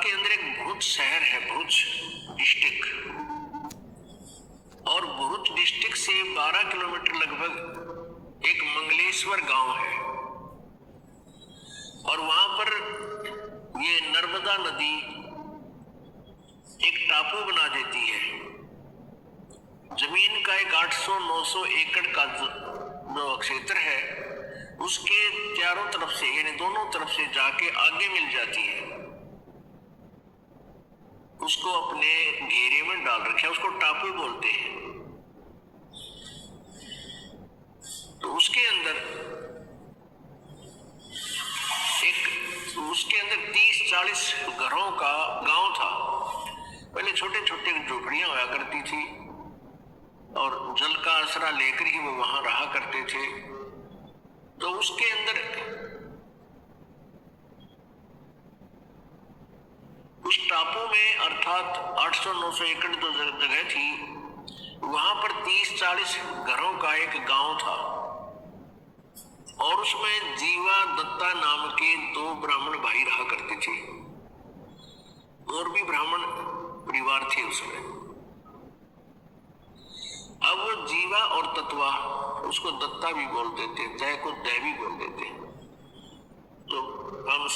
के अंदर एक भरूच शहर है, भरूच डिस्ट्रिक्ट, और भरूच डिस्ट्रिक्ट से 12 किलोमीटर लगभग एक मंगलेश्वर गांव है, और वहां पर ये नर्मदा नदी एक टापू बना देती है। जमीन का एक 800-900 एकड़ का जो क्षेत्र है उसके चारों तरफ से यानी दोनों तरफ से जाके आगे मिल जाती है, उसको अपने घेरे में डाल रखे, उसको टापू बोलते हैं। तो उसके अंदर 30-40 घरों का गांव था। पहले छोटे छोटे झोपड़ियां हुआ करती थी और जल का आसरा लेकर ही वो वहां रहा करते थे। तो उसके अंदर उस टापू में अर्थात 800-900 एकड़ जो जगह थी वहां पर 30-40 घरों का एक गांव था, और उसमें जीवा दत्ता नाम के 2 ब्राह्मण भाई रहा करते थे। और भी ब्राह्मण परिवार थे उसमें। अब वो जीवा और तत्वा, उसको दत्ता भी बोल देते, जय को दय भी बोल देते। तो हम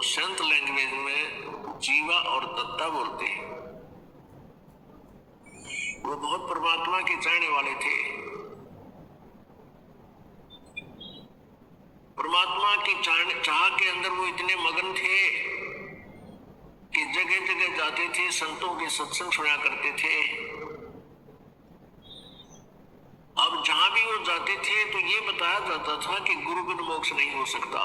संत लैंग्वेज में जीवा और दत्ता बोलते हैं। वो बहुत परमात्मा के चाहने वाले थे। परमात्मा की चाह के अंदर वो इतने मगन थे कि जगह जगह जाते थे, संतों के सत्संग सुना करते थे। अब जहां भी वो जाते थे तो ये बताया जाता था कि गुरु बिन मोक्ष नहीं हो सकता,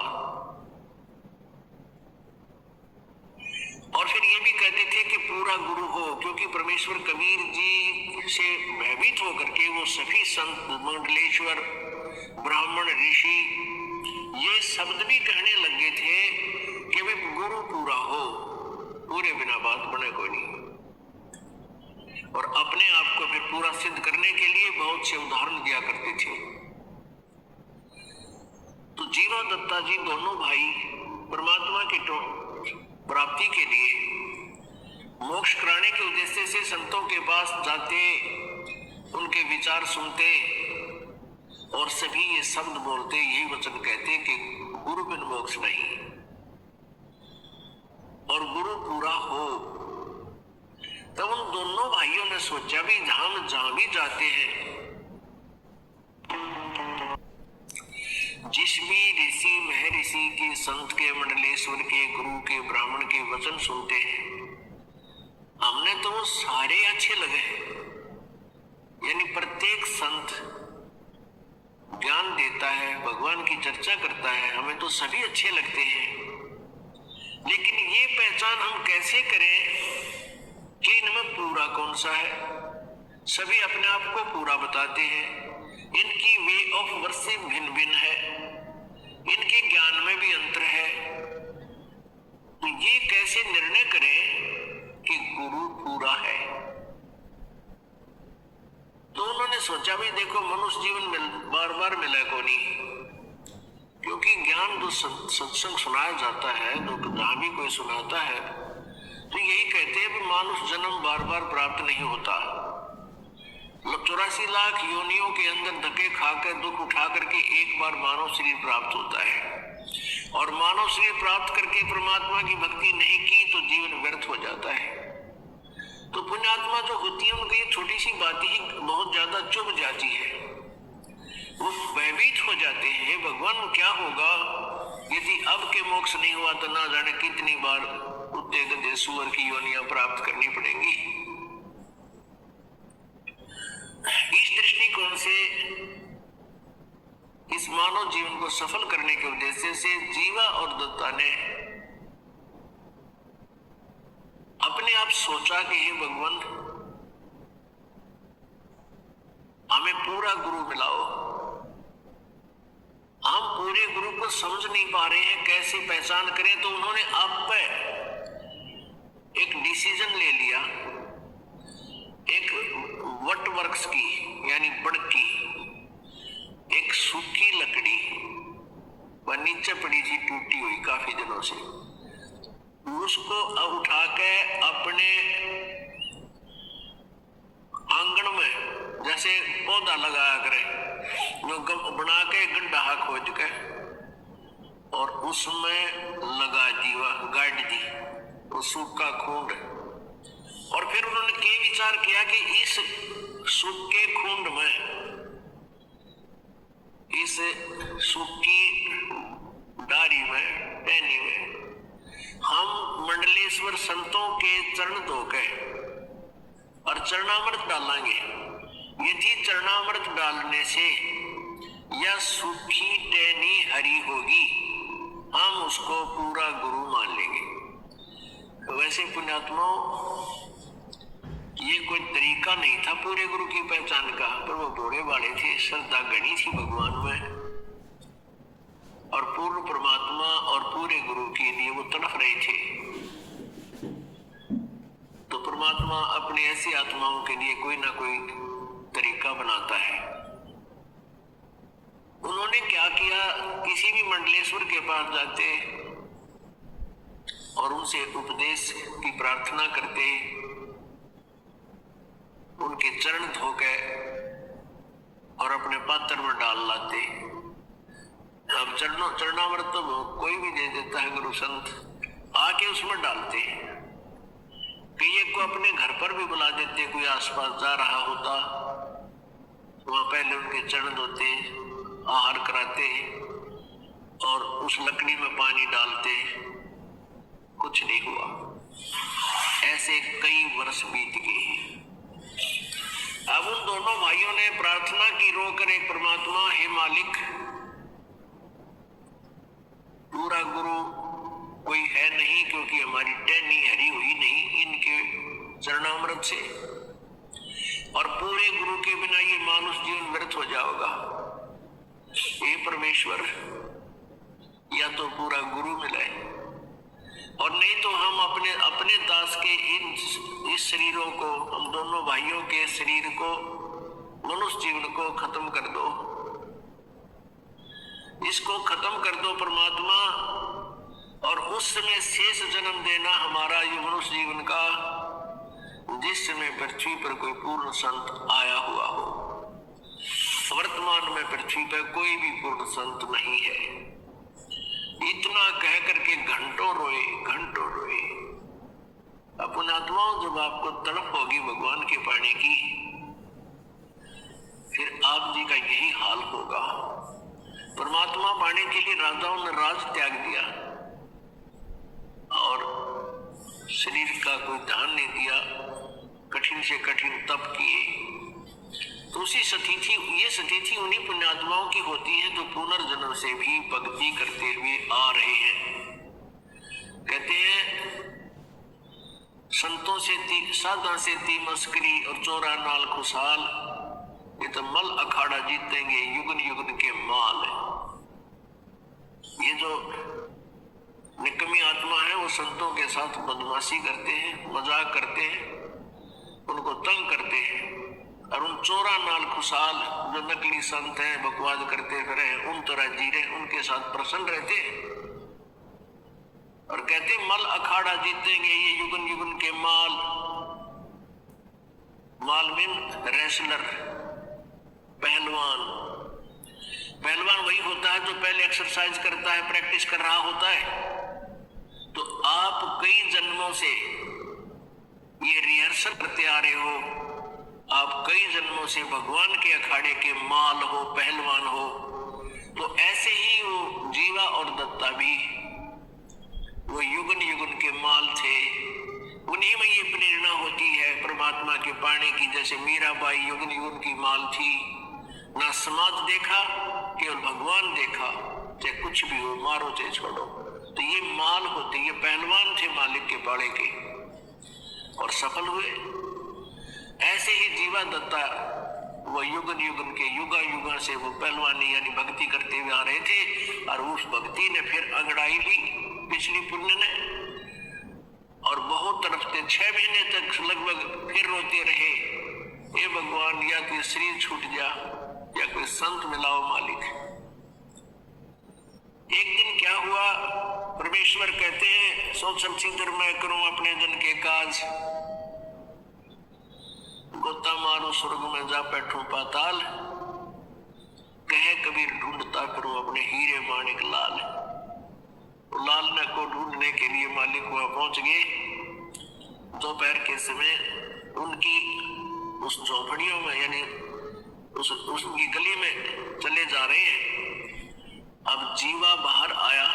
और फिर ये भी कहते थे कि पूरा गुरु हो, क्योंकि परमेश्वर कबीर जी से भयभीत होकर के वो सभी संत, मंडलेश्वर, ब्राह्मण, ऋषि ये शब्द भी कहने लगे थे कि वे गुरु पूरा हो, पूरे बिना बात बने कोई नहीं। और अपने आप को फिर पूरा सिद्ध करने के लिए बहुत से उदाहरण दिया करते थे। तो जीवा दत्ता जी दोनों भाई परमात्मा की प्राप्ति के लिए मोक्ष कराने के उद्देश्य से संतों के पास जाते, उनके विचार सुनते और सभी ये शब्द बोलते, यही वचन कहते कि गुरु बिन मोक्ष नहीं, और गुरु पूरा हो। तब उन दोनों भाइयों ने सोचा भी हम जहां भी जाते हैं, जिस भी ऋषि, महर्षि के, संत के, मंडलेश्वर के, गुरु के, ब्राह्मण के वचन सुनते हैं, हमने तो वो सारे अच्छे लगे। यानी प्रत्येक संत ज्ञान देता है, भगवान की चर्चा करता है, हमें तो सभी अच्छे लगते हैं। लेकिन ये पहचान हम कैसे करें कि इनमें पूरा कौन सा है? सभी अपने आप को पूरा बताते हैं, इनकी वे ऑफ वर्शिप भिन्न भिन्न है, इनके ज्ञान में भी अंतर है। तो ये कैसे निर्णय करें कि गुरु पूरा है? तो उन्होंने सोचा भी देखो, मनुष्य जीवन में बार बार मिला को नहीं, क्योंकि ज्ञान जो सत्संग सुनाया जाता है, जो जहां भी कोई सुनाता है, तो यही कहते हैं कि मानुष जन्म बार बार प्राप्त नहीं होता। 84 लाख योनियों के अंदर धक्के खाकर, दुख उठा करके एक बार मानव शरीर प्राप्त होता है, और मानव शरीर प्राप्त करके परमात्मा की भक्ति नहीं की तो जीवन व्यर्थ हो जाता है। तो पुण्यात्मा जो होती है उनकी ये छोटी सी बात ही बहुत ज्यादा चुभ जाती है, वो भयभीत हो जाते हैं। भगवान क्या होगा यदि अब के मोक्ष नहीं हुआ तो ना जाने कितनी बार कुत्ते, गधे, सुअर की योनियां प्राप्त करनी पड़ेंगी। इस दृष्टिकोण से इस मानव जीवन को सफल करने के उद्देश्य से जीवा और दत्ता ने अपने आप सोचा कि हे भगवान, हमें पूरा गुरु मिलाओ। हम पूरे गुरु को समझ नहीं पा रहे हैं, कैसे पहचान करें? तो उन्होंने आप पे एक डिसीजन ले लिया, एक वट वृक्ष की यानी बड़ की एक सूखी लकड़ी वह नीचे पड़ी थी, टूटी हुई काफी दिनों से, उसको उठा के अपने आंगन में जैसे पौधा लगाया करे, जो बना के गड्ढा खोज के और उसमें लगा दीवा गाड़ दी वो सूखा खूंड। और फिर उन्होंने ये विचार किया कि इस सूखे खूंड में, इस सूखी डारी में, टहनी में हम मंडलेश्वर संतों के चरण धोके और चरणामृत डालेंगे। यदि चरणामृत डालने से यह सूखी टहनी हरी होगी, हम उसको पूरा गुरु मान लेंगे। वैसे पुण्यात्माओं, ये कोई तरीका नहीं था पूरे गुरु की पहचान का, पर वो भोले वाले थे, श्रद्धा गणी थी भगवान में, और पूर्ण परमात्मा और पूरे गुरु के लिए वो तड़प रहे थे। तो परमात्मा अपनी ऐसी आत्माओं के लिए कोई ना कोई तरीका बनाता है। उन्होंने क्या किया, किसी भी मंडलेश्वर के पास जाते और उनसे उपदेश की प्रार्थना करते, उनके चरण धोके और अपने पात्र में डाल लाते। अब चरणामृत तो कोई भी दे देता है गुरु संत, आके उसमें डालते। कई एक को अपने घर पर भी बुला देते, कोई आसपास जा रहा होता, वहां पहले उनके चरण धोते, आहार कराते और उस लकड़ी में पानी डालते, कुछ नहीं हुआ। ऐसे कई वर्ष बीत गए। अब उन दोनों भाइयों ने प्रार्थना की रोकर एक परमात्मा, हे मालिक, पूरा गुरु कोई है नहीं, क्योंकि हमारी टहनी हरी हुई नहीं इनके चरणामृत से, और पूरे गुरु के बिना ये मानुष जीवन व्यर्थ हो जाएगा। हे परमेश्वर, या तो पूरा गुरु मिले और नहीं तो हम अपने दास के इस शरीरों को, हम दोनों भाइयों के शरीर को, मनुष्य जीवन को खत्म कर दो, इसको खत्म कर दो परमात्मा, और उस समय शेष जन्म देना हमारा ये मनुष्य जीवन का, जिस समय पृथ्वी पर कोई पूर्ण संत आया हुआ हो। वर्तमान में पृथ्वी पर कोई भी पूर्ण संत नहीं है। इतना कह करके घंटों रोए, घंटों रोए। अपन आत्माओं, जब आपको तड़प होगी भगवान के पाने की, फिर आप जी का यही हाल होगा। परमात्मा पाने के लिए राजाओं ने राज त्याग दिया और शरीर का कोई ध्यान नहीं दिया, कठिन से कठिन तप किए। तो उसी सतीथि, ये सतीथि उन्हीं पुण्यात्माओं की होती है जो पुनर्जन्म से भी भक्ति करते हुए आ रहे हैं। कहते हैं, संतों से साधा से ती मस्करी और चोरा नाल खुशहाल, ये तो मल अखाड़ा जीतेंगे युगन युगन के माल। ये जो निकम्मी आत्मा है वो संतों के साथ बदमाशी करते हैं, मजाक करते हैं, उनको तंग करते हैं, और उन चोरा नाल खुशहाल जो नकली संत हैं, बकवाद करते फिरे, उन तरह जी रहे, उनके साथ प्रसन्न रहते और कहते मल अखाड़ा जीतेंगे ये युगन युगन के माल। माल मीन रेसलर, पहलवान। पहलवान वही होता है जो पहले एक्सरसाइज करता है, प्रैक्टिस कर रहा होता है। तो आप कई जन्मों से ये रिहर्सल करते आ रहे हो, आप कई जन्मों से भगवान के अखाड़े के माल हो, पहलवान हो। तो ऐसे ही वो जीवा और दत्ता भी वो युगन युगन के माल थे। उन्हीं में ये प्रेरणा होती है परमात्मा के पाने की। जैसे मीराबाई युगन युगन की माल थी, ना समाज देखा, केवल भगवान देखा, चाहे कुछ भी हो, मारो चाहे छोड़ो। तो ये माल होते, ये पहलवान थे मालिक के पाड़े के और सफल हुए। ऐसे ही जीवा दत्ता वो युगन युगन के युगा युगा से वो पहलवानी यानी भक्ति करते हुए आ रहे थे, और उस भक्ति ने फिर अंगड़ाई ली पिछली पुण्य ने, और बहुत तड़पते 6 महीने तक लगभग फिर रोते रहे, हे भगवान, या कोई शरीर छूट जा या कोई संत मिलाओ मालिक। एक दिन क्या हुआ, परमेश्वर कहते हैं सोचल सीधर मैं करूं अपने जन के काज, गोता मारू स्वर्ग में जा बैठूं पाताल, कहे कबीर ढूंढता करूं अपने हीरे माणिक लाल। तो लाल ने को ढूंढने के लिए मालिक वहां पहुंच गए। दोपहर के समय उनकी उस झोपड़ियों में यानी उसकी गली में चले जा रहे हैं। अब जीवा बाहर आया।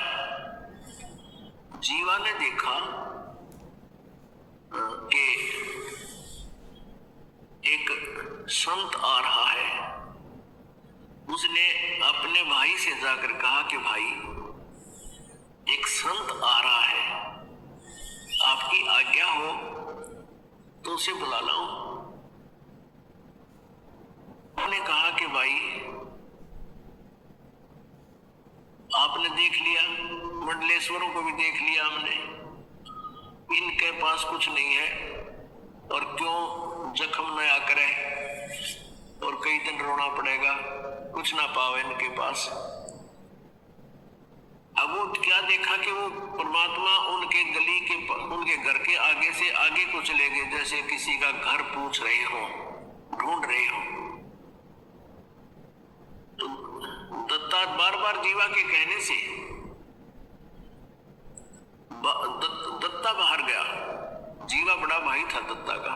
जीवा ने देखा कि एक संत आ रहा है। उसने अपने भाई से जाकर कहा कि भाई एक संत आ रहा है, आपकी आज्ञा हो तो उसे बुला लाऊं। उन्होंने कहा कि भाई आपने देख लिया, मंडलेश्वरों को भी देख लिया हमने, इनके पास कुछ नहीं है और क्यों जख्म में आकर है और कई दिन रोना पड़ेगा, कुछ ना पावे इनके पास। अब वो क्या देखा कि वो परमात्मा उनके गली के उनके घर के आगे से आगे को चले गए, जैसे किसी का घर पूछ रहे हो, ढूंढ रहे हो। तो दत्ता बार बार जीवा के कहने से दत्ता बाहर गया। जीवा बड़ा भाई था दत्ता का।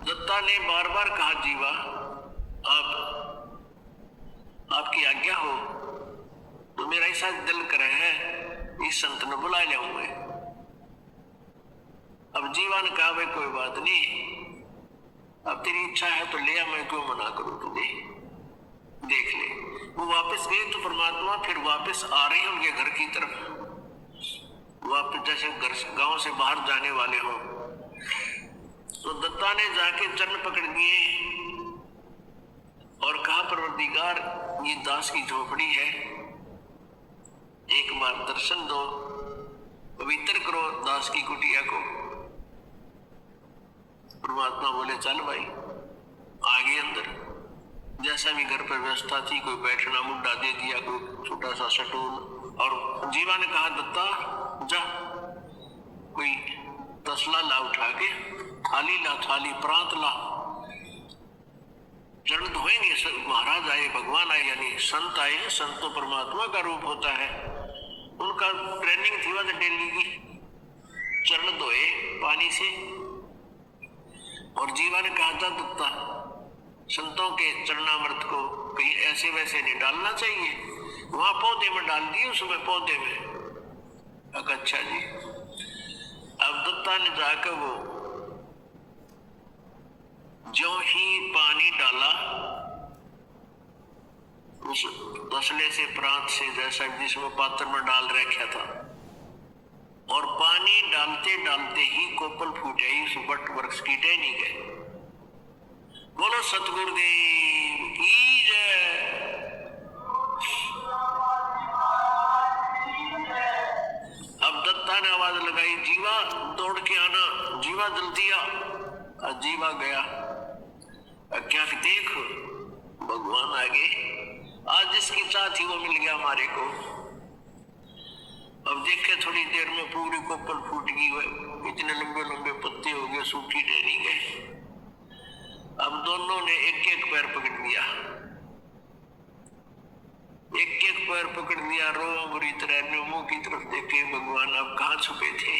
दत्ता ने बार बार कहा जीवा आपकी आज्ञा हो तो मेरा ऐसा दिल करे है इस संत ने बुला जाऊंगे। अब जीवा ने कहा भाई कोई बात नहीं, अब तेरी इच्छा है तो ले आ, मैं क्यों मना करूं तुझे, देख ले। वो वापस गए तो परमात्मा फिर वापस आ रहे हैं उनके घर की तरफ, वापस जैसे घर गांव से बाहर जाने वाले हो। तो दत्ता ने जाके चरण पकड़ दिए और कहा परवरदिगार ये दास की झोपड़ी है, एक बार दर्शन दो, पवित्र करो दास की कुटिया को। परमात्मा बोले चल भाई, आगे अंदर जैसा भी घर पर व्यवस्था थी, कोई बैठना मुड्डा दे दिया, कोई छोटा सा सटूल। और जीवा ने कहा दत्ता जा कोई तसला ला उठा के, थाली ला, थाली प्रांत ला, चरण धोएंगे। महाराज आए, भगवान आए, यानी संत आए। संत तो परमात्मा का रूप होता है, उनका ट्रेनिंग थी वह डेली की। चरण धोए पानी से और जीवा ने कहा था दत्ता संतों के चरणामृत को कहीं ऐसे वैसे नहीं डालना चाहिए, वहां पौधे में डाल दिए, उसमें पौधे में। अच्छा जी। अब दत्ता ने जाकर वो जो ही पानी डाला उस तसले से प्रांत से, जैसा जिसमें पात्र में डाल रखा था, और पानी डालते डालते ही कोपल फूट आई उस वट वृक्ष की टहनी गए। बोलो सतगुरुदेव की जय। अब दत्ता ने आवाज लगाई जीवा दौड़ के आना, जीवा जल्दी आ। जीवा गया, क्या देख भगवान आगे, आज जिसकी चाह थी वो मिल गया हमारे को। अब देखे थोड़ी देर में पूरी कोपल फूट गई, इतने लंबे लंबे पत्ते हो गए, सूखी टहनी गए। अब दोनों ने एक एक पैर पकड़ लिया, एक एक पैर पकड़ लिया, रो बुरी तरह ने मुंह की तरफ देखे, भगवान आप कहाँ छुपे थे,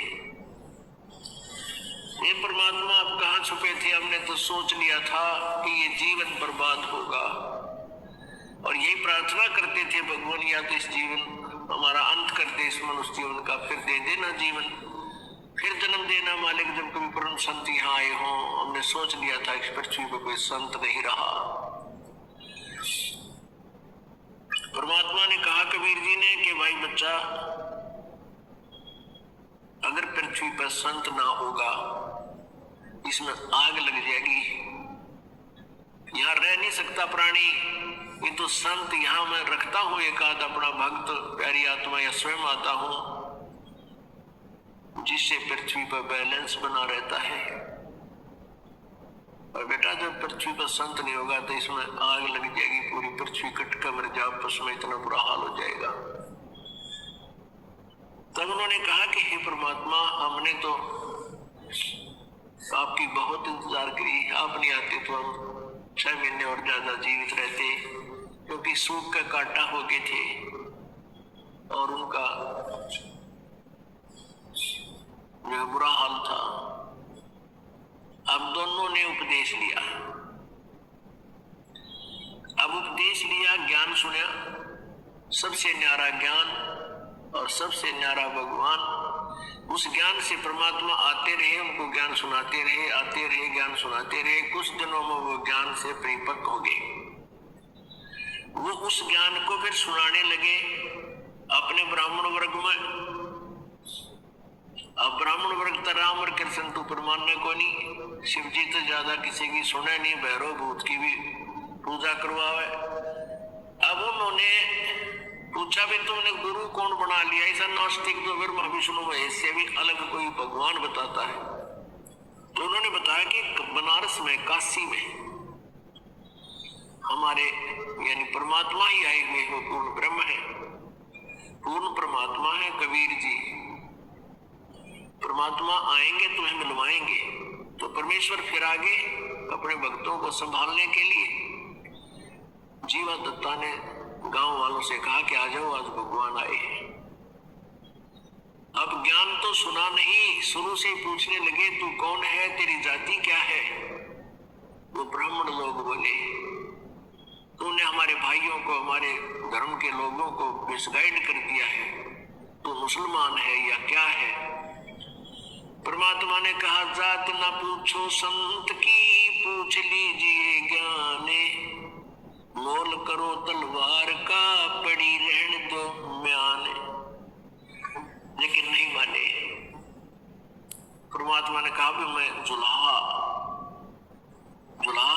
ये परमात्मा आप कहाँ छुपे थे, हमने तो सोच लिया था कि ये जीवन बर्बाद होगा और यही प्रार्थना करते थे भगवान या तो इस जीवन हमारा अंत कर दे, इस मनुष्य जीवन का, फिर दे देना जीवन, फिर जन्म देना मालिक जब कभी परम संत यहाँ आए हों। हमने सोच लिया था इस पृथ्वी पर कोई संत नहीं रहा। परमात्मा ने कहा कबीर जी ने कि भाई बच्चा, अगर पृथ्वी पर संत ना होगा इसमें आग लग जाएगी, यहाँ रह नहीं सकता प्राणी। ये तो संत यहाँ मैं रखता हूं एक आध अपना भक्त, प्यारी आत्मा या स्वयं आता हूं, जिससे पृथ्वी पर बैलेंस बना रहता है। और बेटा जब पृथ्वी पर संत नहीं होगा तो इसमें आग लग जाएगी, पूरी पृथ्वी कट कर मर जा, आपस में इतना बुरा हाल हो जाएगा। तब उन्होंने कहा कि हे परमात्मा, हमने तो आपकी बहुत इंतजार करी, आप नहीं आते तो हम 6 महीने और ज्यादा जीवित रहते, क्योंकि सूख का कांटा हो गए थे और उनका जो बुरा हाल था। अब दोनों ने उपदेश लिया। अब उपदेश लिया, ज्ञान सुना, सबसे न्यारा ज्ञान और सबसे न्यारा भगवान। उस ज्ञान से परमात्मा आते रहे, उनको ज्ञान सुनाते रहे, आते रहे, ज्ञान सुनाते रहे। कुछ दिनों में वो ज्ञान से परिपक्व हो गए। वो उस ज्ञान को फिर सुनाने लगे अपने ब्राह्मण वर्ग में। अब ब्राह्मण वर्ग तो राम और कृष्ण तो परमानने को नहीं, शिव जी तो ज्यादा किसी की सुने नहीं, भैरव भूत की भी पूजा करवावे। अब उन्होंने पूछा भी तुमने गुरु कौन बना लिया? ऐसा नास्तिक तो ब्रह्मा विष्णु इससे भी अलग कोई भगवान बताता है। तो उन्होंने बताया कि बनारस में, काशी में हमारे यानी परमात्मा ही आए हुए, वो पूर्ण ब्रह्म है, पूर्ण परमात्मा है। कबीर जी, परमात्मा आएंगे तुम्हें मिलवाएंगे। तो परमेश्वर फिर आगे अपने भक्तों को संभालने के लिए जीवा दत्ता ने गांव वालों से कहा कि आ जाओ, आज भगवान आए हैं। अब ज्ञान तो सुना नहीं, शुरू से पूछने लगे तू कौन है, तेरी जाति क्या है? वो ब्राह्मण लोग बोले तूने हमारे भाइयों को, हमारे धर्म के लोगों को मिसगाइड कर दिया है, तू मुसलमान है या क्या है? परमात्मा ने कहा जात ना पूछो संत की, पूछ लीजिए ज्ञाने, मोल करो तलवार का, पड़ी रहने दो म्यान। लेकिन नहीं माने। परमात्मा ने कहा भी मैं जुलाहा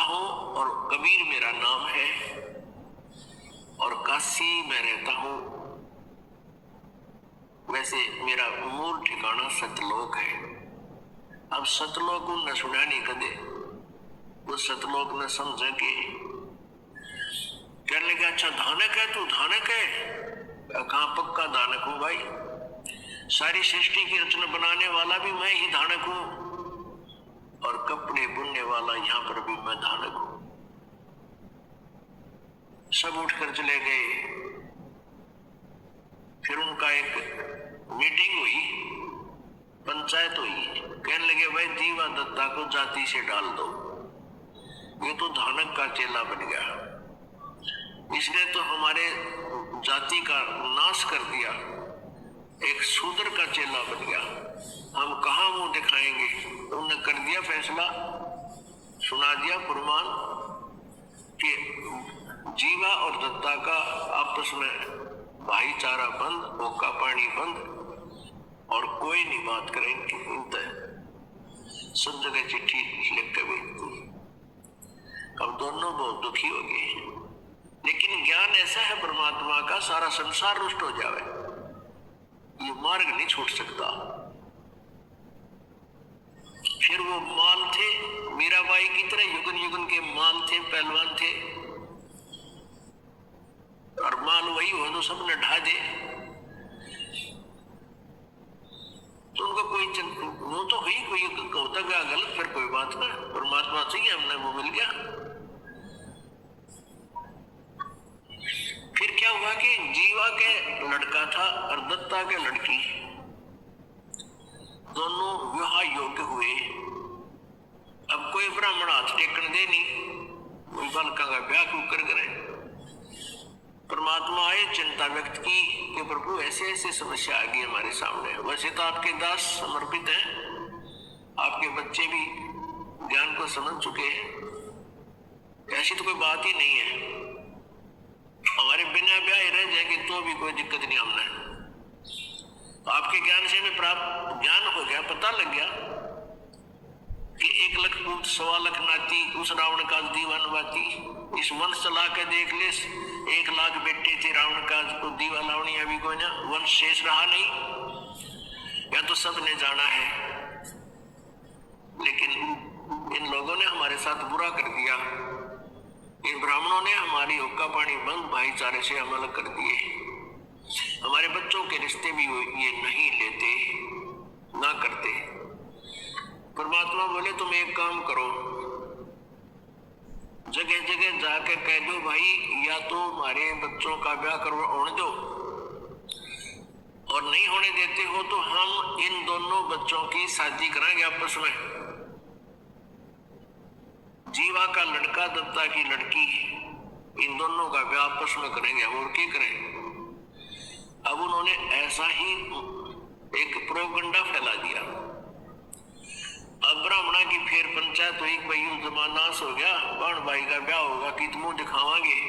हूं और कबीर मेरा नाम है और काशी में रहता हूं। वैसे मेरा मूल ठिकाना सतलोक है। अब सतलोक न सुना नहीं कदे, वो सतलोक न समझे के कहने लगे अच्छा धानक है तू, धानक है? कहां पक्का धानक हूं भाई, सारी सृष्टि की रचना बनाने वाला भी मैं ही धानक हूं और कपड़े बुनने वाला यहां पर भी मैं धानक हूं। सब उठकर चले गए। फिर उनका एक मीटिंग हुई, पंचायत हुई। कहने लगे भाई जीवा दत्ता को जाति से डाल दो, ये तो धानक का चेला बन गया, इसने तो हमारे जाति का नाश कर दिया, एक शूद्र का चेला बन गया, हम कहां मुंह दिखाएंगे? उन्होंने कर दिया फैसला, सुना दिया फरमान कि जीवा और दत्ता का आपस में भाईचारा बंद, ओका पानी बंद और कोई नहीं बात करेंगे। सब जगह चिट्ठी लिख के भेज दी। अब दोनों बहुत दुखी हो गए। लेकिन ज्ञान ऐसा है परमात्मा का, सारा संसार रुष्ट हो जावे, ये मार्ग नहीं छूट सकता। फिर वो माल थे मीराबाई की तरह, युगन युगन के माल थे, पहलवान थे, और माल वही हो तो सबने ढा दे तो उनको कोई वो तो हुई, कोई होता गया गलत, फिर कोई बात ना, परमात्मा चाहिए हमने वो मिल गया। फिर क्या हुआ कि जीवा के लड़का था और दत्ता के लड़की, दोनों विवाह योग्य हुए। अब कोई ब्राह्मण हाथ टेकन दे नहीं, कोई बालका का ब्याह क्यों कर करे? परमात्मा आए, चिंता व्यक्त की कि प्रभु ऐसे ऐसे समस्या आ गई हमारे सामने। वैसे तो आपके दास समर्पित हैं, आपके बच्चे भी ज्ञान को समझ चुके हैं, ऐसी तो कोई बात ही नहीं है, हमारे बिना ब्याह रह जाएंगे तो भी कोई दिक्कत नहीं हमने। तो आपके ज्ञान से हमें प्राप्त ज्ञान हो गया, पता लग गया कि 1 लाख पूत 1.25 लाख नाती, उस रावण का दीवान बाती, इस वंश चला के देख ले, 1 लाख बेटे थे रावण का, को दीवा लावणी अभी कोई ना वंश शेष रहा नहीं, या तो सब ने जाना है। लेकिन इन लोगों ने हमारे साथ बुरा कर दिया, इन ब्राह्मणों ने हमारी हुक्का पानी बंद भाईचारे से अमल कर दिए। हमारे बच्चों के रिश्ते भी ये नहीं लेते, ना करते। परमात्मा बोले तुम एक काम करो, जगह जगह जाकर कह दो भाई या तो हमारे बच्चों का ब्याह करो होने दो, और नहीं होने देते हो तो हम इन दोनों बच्चों की शादी कराएंगे आपस में। जीवा का लड़का दत्ता की लड़की, इन दोनों का ब्याह आपस में करेंगे, और क्या करें। अब उन्होंने ऐसा ही एक प्रोपगंडा फैला दिया। अब ब्राह्मणा की फिर पंचायत हुई, भाई जमाना नाश हो गया, बहन भाई का ब्याह होगा कि मुंह दिखावांगे।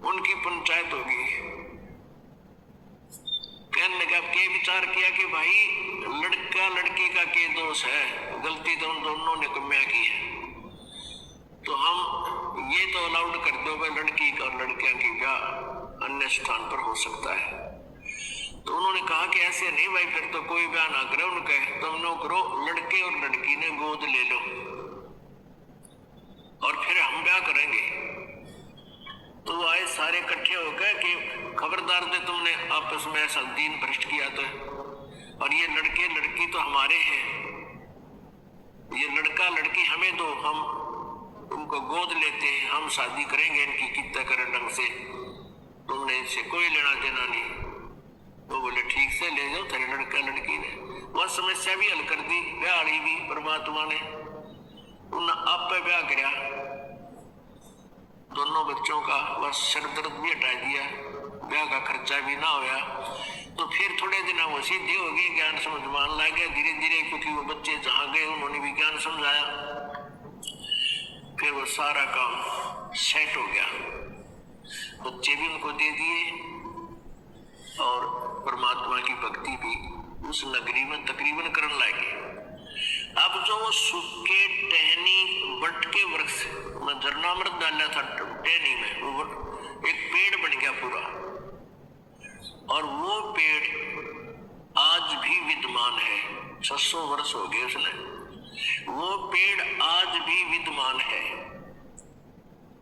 उनकी पंचायत होगी। कहने लगा, के विचार किया कि भाई लड़का लड़की का के दोष है, गलती तो उन दोनों ने कम्या की है, तो हम ये तो अलाउड कर दो भाई लड़की का और लड़कियां की ब्याह अन्य स्थान पर हो सकता है। तो उन्होंने कहा कि ऐसे नहीं भाई, फिर तो कोई ब्याह ना करे, उनका तुम नो करो, लड़के और लड़की ने गोद ले लो और फिर हम ब्याह करेंगे। तो वो आए सारे इकट्ठे हो गए कि खबरदार दे, तुमने आपस में ऐसा दीन भ्रष्ट किया तो, और ये लड़के लड़की तो हमारे हैं, ये लड़का लड़की हमें दो, हम उनको गोद लेते हैं, हम शादी करेंगे इनकी कितना करें ढंग से, तुमने इनसे कोई लेना देना नहीं। वो बोले ठीक से ले जाओ, तेरे लड़का लड़की ने वह समस्या भी हल कर दी, ब्याह भी परमात्मा ने उन आप पे ब्याह कराया, दोनों बच्चों का बस सर दर्द भी हटा दिया, ब्याह का खर्चा भी ना होया। तो फिर थोड़े दिन वो सीधे हो गए, ज्ञान समझ मान ला गया धीरे धीरे, क्योंकि वो बच्चे जहां गए उन्होंने भी ज्ञान समझाया, फिर वो सारा काम सेट हो गया, बच्चे भी उनको दे दिए और परमात्मा की भक्ति भी उस नगरी में तकरीबन करने लगे। अब जो वो सूखे टहनी बट के वृक्ष में झरनामृत डाला था टहनी में, वो एक पेड़ बन गया पूरा, और वो पेड़ आज भी विद्यमान है। 600 वर्ष हो गए उसने, वो पेड़ आज भी विद्यमान है।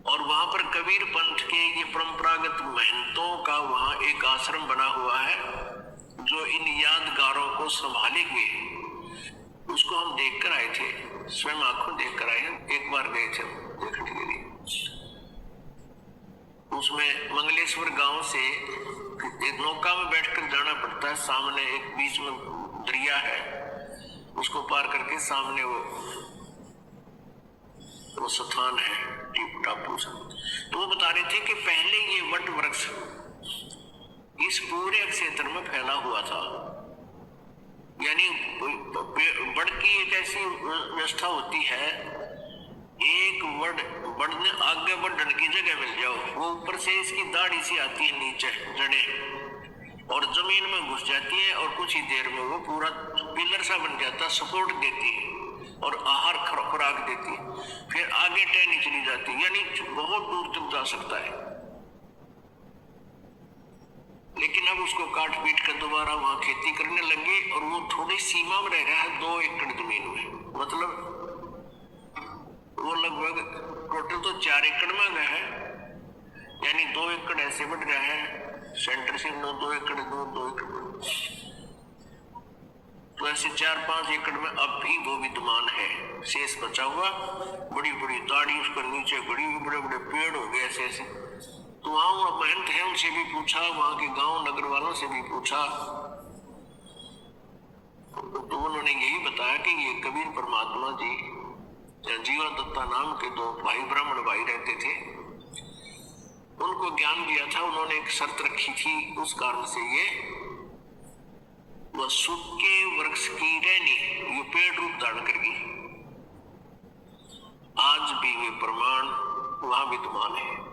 और वहां पर कबीर पंथ के ये परंपरागत महंतों का वहां एक आश्रम बना हुआ है, जो इन यादगारों को संभाले हुए, उसको हम देखकर आए थे, स्वयं आंखों देखकर आए हैं, एक बार गए थे देखने के लिए। उसमें मंगलेश्वर गांव से एक नौका में बैठकर जाना पड़ता है, सामने एक बीच में दरिया है, उसको पार करके सामने वो स्थान है टापू सा। तो वो बता रहे थे कि पहले ये वट वृक्ष इस पूरे क्षेत्र में फैला हुआ था, यानी वट की एक ऐसी व्यवस्था होती है, एक बढ़ने आगे बढ़ने की जगह मिल जाओ, वो ऊपर से इसकी दाढ़ी सी आती है नीचे जड़े, और जमीन में घुस जाती है, और कुछ ही देर में वो पूरा पिलर सा बन जाता, सपोर्ट देती है और आहार खुराक देती है, फिर आगे टहनी चली जाती है, यानी बहुत दूर तक जा सकता है। लेकिन अब उसको काट पीट कर दोबारा वहां खेती करने लगे, और वो थोड़ी सीमा में रह रहा है 2 एकड़ जमीन में, मतलब वो लगभग टोटल तो 4 एकड़ में गया है, यानी 2 एकड़ ऐसे बढ़ रहा है, सेंटर से 2 एकड़ 2 एकड़, तो ऐसे 4-5 एकड़ में अब भी वो विद्यमान है, शेष बचा हुआ, बड़ी बड़ी दाढ़ी उसके नीचे बड़ी बड़े बड़े पेड़ हो गए ऐसे ऐसे। तो वहां महंत है, उनसे भी पूछा, वहां के गांव नगर वालों से भी पूछा, तो उन्होंने यही बताया कि ये कबीर परमात्मा जी जीवा दत्ता नाम के 2 भाई ब्राह्मण भाई रहते थे, उनको ज्ञान दिया था, उन्होंने एक शर्त रखी थी, उस कारण से ये वह सूखे वृक्ष की टहनी ये पेड़ रूप धारण कर गई, आज भी वे प्रमाण वहां विद्यमान है।